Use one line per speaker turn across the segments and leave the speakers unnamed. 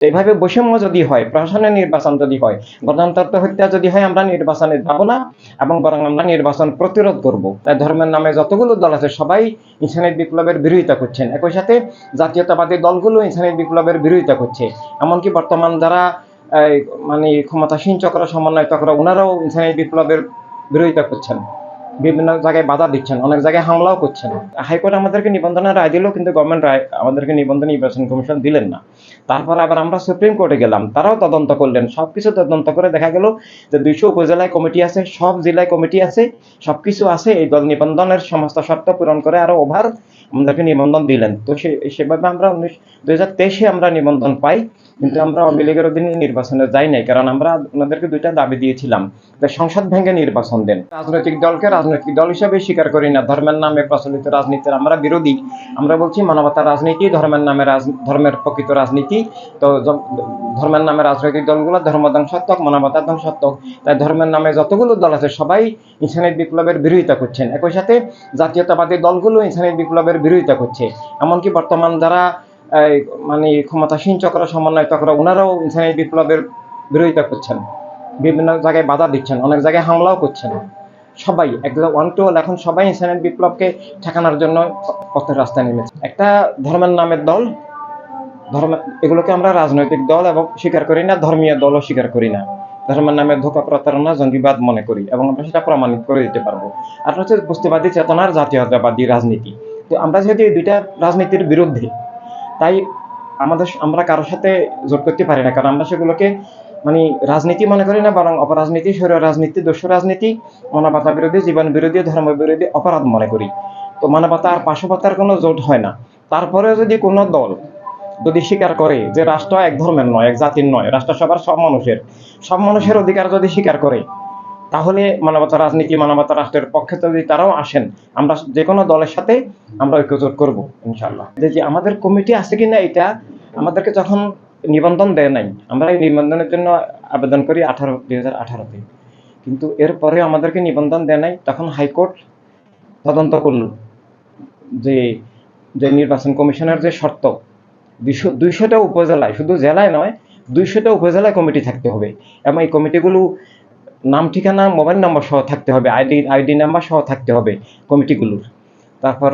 এইভাবে বৈষম্য যদি হয়, প্রশাসনের নির্বাচন যদি হয়, গণতন্ত্র হত্যা যদি হয়, আমরা নির্বাচনে যাব না এবং বরং আমরা নির্বাচন প্রতিরোধ করব। তাই ধর্মের নামে যতগুলো দল আছে সবাই ইনসানিয়ত বিপ্লবের বিরোধিতা করছেন। একই সাথে জাতীয়তাবাদী দলগুলো ইনসানিয়ত বিপ্লবের বিরোধিতা করছে। এমনকি বর্তমান যারা মানে ক্ষমতাসীন চক্র, সমন্বয়করা, ওনারাও ইনসানিয়ত বিপ্লবের বিরোধিতা করছেন, বিভিন্ন জায়গায় বাধা দিচ্ছেন, অনেক জায়গায় হামলাও করছেন। হাইকোর্ট আমাদেরকে নিবন্ধনের রায় দিল, কিন্তু গভর্নমেন্ট রায় আমাদেরকে নিবন্ধন নির্বাচন কমিশন দিলেন না। তারপর আবার আমরা সুপ্রিম কোর্টে গেলাম, তারাও তদন্ত করলেন। সবকিছু তদন্ত করে দেখা গেল যে 200 উপজেলায় কমিটি আছে, সব জেলায় কমিটি আছে, সবকিছু আছে। এই দল নিবন্ধনের সমস্ত শর্ত পূরণ করে আরো ওভার আমাদেরকে নিবন্ধন দিলেন। তো সেভাবে আমরা 2023-এ আমরা নিবন্ধন পাই, কিন্তু আমরা আওয়ামী লীগের অধীনে নির্বাচনে যাই নাই, কারণ আমরা ওনাদেরকে 2টা দাবি দিয়েছিলাম যে সংসদ ভেঙে নির্বাচন দেন। রাজনৈতিক দলকে রাজনৈতিক দল হিসেবে স্বীকার করি না, ধর্মের নামে প্রচলিত রাজনীতির আমরা বিরোধী। আমরা বলছি মানবতার রাজনীতি, ধর্মের নামে ধর্মের প্রকৃত রাজনীতি। তো ধর্মের নামে রাজনৈতিক দলগুলো ধর্ম ধ্বংসাত্মক, মানবতার ধ্বংসাত্মক। তাই ধর্মের নামে যতগুলো দল আছে সবাই ইনসানিয়ত বিপ্লবের বিরোধিতা করছেন। একই সাথে জাতীয়তাবাদী দলগুলো ইনসানিয়ত বিপ্লবের বিরোধিতা করছে। এমনকি বর্তমান যারা মানে ক্ষমতাসীন চক্র, সমন্বয়করা, ওনারাও ইনসানিয়ত বিপ্লবের বিরোধিতা করছেন, বিভিন্ন জায়গায় বাধা দিচ্ছেন, অনেক জায়গায় হামলাও করছেন। সবাই একদম ওয়ান টু অল এখন সবাই ইনসানিয়ত বিপ্লবকে ঠেকানোর জন্য পথের রাস্তায় নেমেছে। একটা ধর্মের নামের দল, এগুলোকে আমরা রাজনৈতিক দল এবং স্বীকার করি না, ধর্মীয় দলও স্বীকার করি না। ধর্মের নামে ধোঁকা, প্রতারণা, জঙ্গিবাদ মনে করি এবং আমরা সেটা প্রমাণিত করে দিতে পারবো। আর হচ্ছে বস্তুবাদী চেতনার জাতীয়তাবাদী রাজনীতি। তো আমরা যেহেতু এই 2টা রাজনীতির বিরুদ্ধে, তাই আমরা কারোর সাথে জোট করতে পারি না, কারণ আমরা সেগুলোকে মানে রাজনীতি মনে করি না, বরং অপরাজনীতি, স্বৈর রাজনীতি, দস্যু রাজনীতি, মানবতা বিরোধী, জীবন বিরোধী, ধর্ম বিরোধী অপরাধ মনে করি। তো মানবতা আর পাশবতার কোনো জোট হয় না। তারপরেও যদি কোনো দল যদি স্বীকার করে যে রাষ্ট্র এক ধর্মের নয়, এক জাতির নয়, রাষ্ট্র সবার, সব মানুষের অধিকার যদি স্বীকার করে, তাহলে মানবতা রাজনীতি, মানবতা রাষ্ট্রের পক্ষে যদি তারাও আসেন, আমরা যে কোনো দলের সাথে আমরা ঐক্যজোট করব ইনশাআল্লাহ। যে আমাদের কমিটি আছে কিনা, এটা আমাদেরকে যখন নিবন্ধন দেয় নাই, আমরা এই নিবন্ধনের জন্য আবেদন করি 2018-তে, কিন্তু এরপরে আমাদেরকে নিবন্ধন দেয় নাই। তখন হাইকোর্ট তদন্ত করল যে নির্বাচন কমিশনের যে শর্ত, 200টা উপজেলায়, শুধু জেলায় নয়, 200টা উপজেলায় কমিটি থাকতে হবে এবং এই কমিটিগুলো নাম, ঠিকানা, মোবাইল নম্বর সহ থাকতে হবে, আইডি নাম্বার সহ থাকতে হবে কমিটিগুলোর। তারপর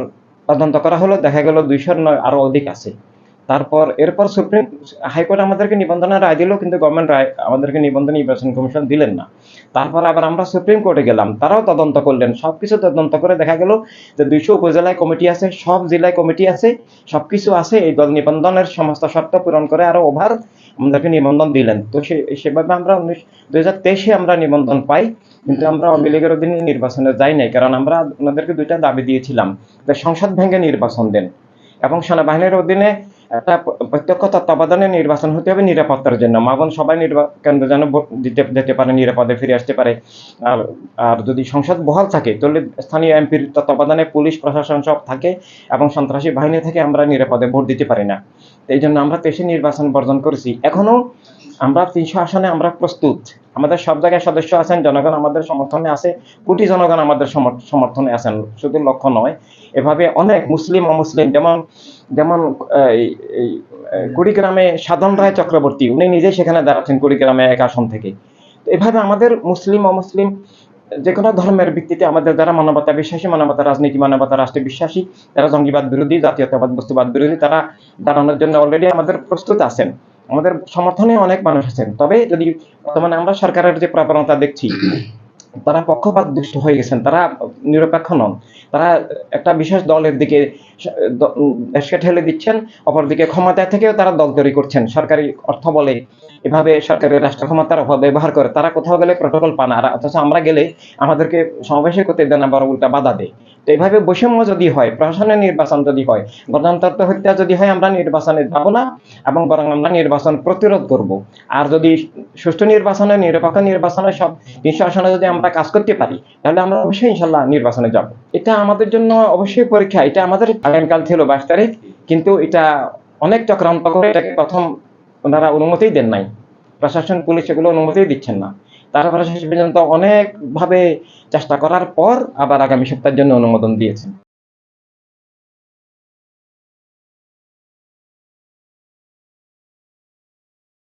তদন্ত করা হলো, দেখা গেল 200 নয়, আরো অধিক আছে। এরপর হাইকোর্ট আমাদেরকে নিবন্ধনের রায় দিল, কিন্তু গভর্নমেন্ট রায় আমাদেরকে নিবন্ধন নির্বাচন কমিশন দিলেন না। তারপর আবার আমরা সুপ্রিম কোর্টে গেলাম, তারাও তদন্ত করলেন। সবকিছু তদন্ত করে দেখা গেল যে 200 উপজেলায় কমিটি আছে, সব জেলায় কমিটি আছে, সবকিছু আছে। এই দল নিবন্ধনের সমস্ত শর্ত পূরণ করে আরো ওভার আমাদেরকে নিবন্ধন দিলেন। তো সেভাবে আমরা 2023-এ আমরা নিবন্ধন পাই, কিন্তু আমরা আওয়ামী লীগের অধীনে নির্বাচনে যাই নাই, কারণ আমরা ওনাদেরকে 2টা দাবি দিয়েছিলাম যে সংসদ ভেঙে নির্বাচন দেন এবং সেনাবাহিনীর অধীনে একটা প্রত্যক্ষ তত্ত্বাবধানে নির্বাচন হতে হবে নিরাপত্তার জন্য। মা বোন সবাই কেন্দ্রে যেন ভোট দিতে যেতে পারে, নিরাপদে ফিরে আসতে পারে। আর যদি সংসদ বহাল থাকে, তাহলে স্থানীয় এমপির তত্ত্বাবধানে পুলিশ প্রশাসন সব থাকে এবং সন্ত্রাসী বাহিনী থেকে আমরা নিরাপদে ভোট দিতে পারি না। এই জন্য আমরা 23-এ নির্বাচন বর্জন করেছি। এখনো আমরা 300 আসনে আমরা প্রস্তুত। আমাদের সব জায়গায় সদস্য আছেন, জনগণ আমাদের সমর্থনে আছে, কোটি জনগণ আমাদের সমর্থনে আছেন, শুধু লক্ষ্য নয়। এভাবে অনেক মুসলিম, অমুসলিম, যেমন কুড়িগ্রামে সাধন রায় চক্রবর্তী, উনি নিজেই সেখানে দাঁড়াচ্ছেন কুড়িগ্রামে 1 আসন থেকে। তো এভাবে আমাদের মুসলিম, অমুসলিম, যে কোনো ধর্মের ভিত্তিতে আমাদের যারা মানবতা বিশ্বাসী, মানবতা রাজনীতি, মানবতা রাষ্ট্রে বিশ্বাসী, যারা জঙ্গিবাদ বিরোধী, জাতীয়তাবাদ, বস্তুবাদ বিরোধী, তারা দাঁড়ানোর জন্য অলরেডি আমাদের প্রস্তুত আছেন। আমাদের সমর্থনে অনেক মানুষ আছেন। তবে যদি বর্তমানে আমরা সরকারের যে প্রবণতা দেখছি, তারা পক্ষপাত দুষ্ট হয়ে গেছেন, তারা নিরপেক্ষ নন। তারা একটা বিশেষ দলের দিকে দেশকে ঠেলে দিচ্ছেন, অপরদিকে ক্ষমতায় থেকেও তারা দল তৈরি করছেন, সরকারি অর্থ বলে এভাবে সরকারি রাষ্ট্র ক্ষমতার অপব্যবহার করে। তারা কোথাও গেলে প্রটোকল পান, আর অথচ আমরা গেলে আমাদেরকে সমাবেশে করতে দেন না, বরং উল্টা বাধা দেয়। তো এইভাবে বৈষম্য যদি হয়, প্রশাসনের নির্বাচন যদি হয়, গণতন্ত্র হত্যা যদি হয়, আমরা নির্বাচনে যাব না এবং বরং আমরা নির্বাচন প্রতিরোধ করব। আর যদি সুষ্ঠু নির্বাচনে, নিরপেক্ষ নির্বাচনে সব 300 আসনে যদি আমরা কাজ করতে পারি, তাহলে আমরা অবশ্যই ইনশাল্লাহ নির্বাচনে যাব। এটা আমাদের জন্য অবশ্যই পরীক্ষা। এটা আমাদের আগামীকাল ছিল 22 তারিখ, কিন্তু এটা অনেক চক্রান্ত করে এটাকে প্রথম ওনারা অনুমতিই দেন নাই, প্রশাসন, পুলিশ এগুলো অনুমতিই দিচ্ছেন না। তারপরে শেষ পর্যন্ত অনেকভাবে চেষ্টা করার পর আবার আগামী সপ্তাহের জন্য অনুমোদন দিয়েছেন।